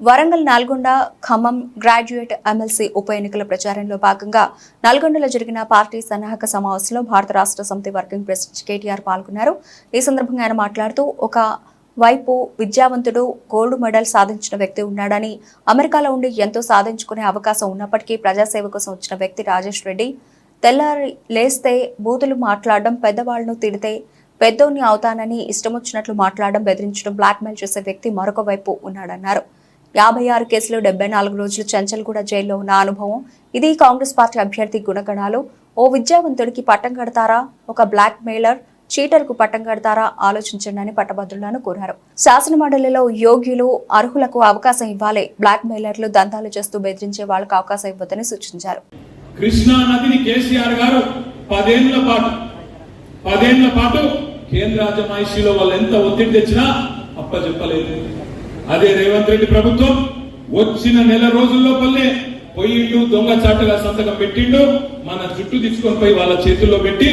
Warangal Nalgonda Khammam graduate MLC ఉప ఎన్నికల ప్రచారంలో భాగంగా నల్గొండలో జరిగిన పార్టీ సన్నాహక సమావేశంలో భారత రాష్ట్ర సమితి వర్కింగ్ ప్రెసిడెంట్ కేటీఆర్ పాల్గొన్నారు. ఈ సందర్భంగా ఆయన మాట్లాడుతూ ఒక వైపు విద్యావంతుడు గోల్డ్ మెడల్ సాధించిన వ్యక్తి ఉన్నాడని, అమెరికాలో ఉండి ఎంతో సాధించుకునే అవకాశం ఉన్నప్పటికీ ప్రజాసేవ కోసం వచ్చిన వ్యక్తి రాజేష్ రెడ్డి తెల్లారి లేస్తే బూతులు మాట్లాడడం, పెద్దవాళ్లను తిడితే పెద్దోన్ని అవుతానని ఇష్టమొచ్చినట్లు మాట్లాడడం, బెదిరించడం, బ్లాక్మెయిల్ చేసే వ్యక్తి మరొక వైపు ఉన్నాడన్నారు. 56 కేసులు 74 రోజులు చంచల్గూడ జైల్లో ఉన్న అనుభవం ఇది. కాంగ్రెస్ పార్టీ అభ్యర్థి గుణగణాలు. ఓ విద్యావంతుడికి పట్టం కడతారా, ఒక బ్లాక్ మెయిలర్ చీటర్కు పట్టం కడతారా ఆలోచించండి అని పట్టభద్రులను కోరారు. శాసనమండలిలో యోగ్యులు అర్హులకు అవకాశం ఇవ్వాలి, బ్లాక్ మెయిలర్లు దంతాలు చేస్తూ బెదిరించే వాళ్లకు అవకాశం ఇవ్వదని సూచించారు. కృష్ణా నదిని కేసీఆర్ గారు 10 ఏళ్ల పాటు కేంద్ర అజమాయిషీలో వాళ్ళు ఎంత ఒత్తిడి తెచ్చినా అప్పచెప్పలేదు. అదే రేవంత్ రెడ్డి ప్రభుత్వం వచ్చిన నెల రోజుల్లో పల్లె పోయిండు, దొంగచాటుగా సంతకం పెట్టిండు, మన జుట్టు తీసుకొని పోయి వాళ్ళ చేతుల్లో పెట్టి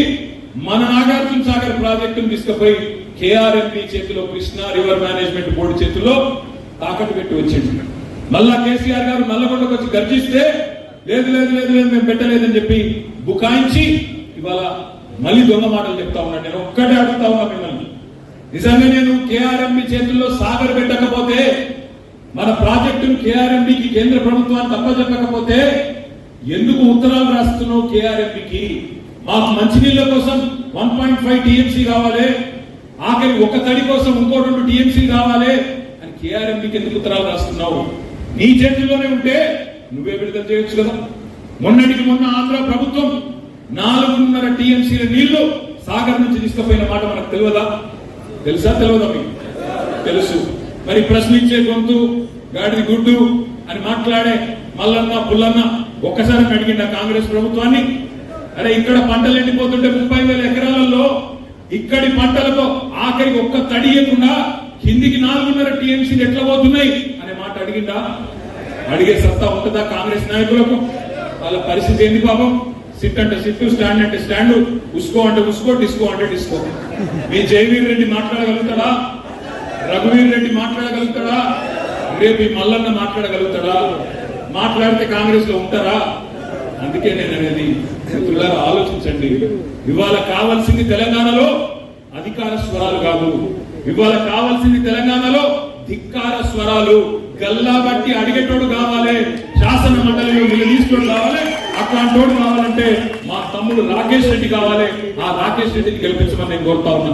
మన నాగార్జున సాగర్ ప్రాజెక్టును తీసుకుపోయి కేఆర్ఎంపీ చేతిలో, కృష్ణా రివర్ మేనేజ్మెంట్ బోర్డు చేతుల్లో తాకట్టు పెట్టి వచ్చిండు. మళ్ళా కేసీఆర్ గారు నల్లగొండకు వచ్చి గర్జిస్తే లేదు లేదు లేదు లేదు మేము పెట్టలేదని చెప్పి బుకాయించి ఇవాళ మళ్ళీ దొంగ మాటలు చెప్తా ఉన్నాను. నేను ఒక్కటే అడుగుతా ఉన్నా మిమ్మల్ని, నిజంగా నేను కేఆర్ఎంపీ చేతుల్లో సాగర్ పెట్టకపోతే, మన ప్రాజెక్టును కేఆర్ఎంపీకి కేంద్ర ప్రభుత్వానికి అప్పచెప్పకపోతే ఎందుకు ఉత్తరాలు రాస్తున్నావు కేఆర్ఎంపీకి? మాకు మంచినీళ్ల కోసం 1.5 టీఎంసీ కావాలి, ఆఖరి ఒక తడి కోసం ఇంకో 2 టీఎంసీ కావాలి అని కేఆర్ఎంపీకి ఎందుకు ఉత్తరాలు రాస్తున్నావు? నీ చేతుల్లోనే ఉంటే నువ్వే విడుదల చేయొచ్చు కదా. మొన్నటికి మొన్న ఆంధ్ర ప్రభుత్వం 4.5 టీఎంసీల నీళ్లు సాగర్ నుంచి తీసుకుపోయిన మాట మనకు తెలియదా? తెలుసా తెలియదా? మీకు తెలుసు. మరి ప్రశ్నించే గొంతు గాడిది గుడ్డు అని మాట్లాడే మల్లన్న పుల్లన్న ఒక్కసారి అడిగిండ కాంగ్రెస్ ప్రభుత్వాన్ని? అరే ఇక్కడ పంటలు ఎండిపోతుంటే 30,000 ఎకరాలలో ఇక్కడి పంటలతో ఆఖరికి ఒక్క తడియకుండా కిందికి 4.5 టీఎంసీలు ఎట్లా పోతున్నాయి అనే మాట అడిగిందా? అడిగే సత్తా ఉంటుందా కాంగ్రెస్ నాయకులకు? వాళ్ళ పరిస్థితి ఏంది పాపం? సిట్ అంటే సిట్టు, స్టాండ్ అంటే స్టాండ్, ఉస్కో అంటే ఉస్కో, డిస్కో అంటే డిస్కో. మీ జయవీర్ రెడ్డి మాట్లాడగలుగుతాడా? రఘువీర్ రెడ్డి మాట్లాడగలుగుతాడా? రేపు ఈ మల్లన్న మాట్లాడగలుగుతాడా? మాట్లాడితే కాంగ్రెస్ లో ఉంటారా? అందుకే నేను అనేది, మిత్రులారా ఆలోచించండి. ఇవాళ కావాల్సింది తెలంగాణలో అధికార స్వరాలు కాదు, ఇవాళ కావాల్సింది తెలంగాణలో ధిక్కార స్వరాలు. గల్లా బట్టి అడిగేటోడు కావాలి, శాసన మండలిలో నిలదీసుకోడు కావాలి. అట్లాంటోడు కావాలంటే మా తమ్ముడు రాకేష్ రెడ్డి కావాలి. ఆ రాకేష్ రెడ్డిని గెలిపించమని నేను కోరుతా ఉన్నా.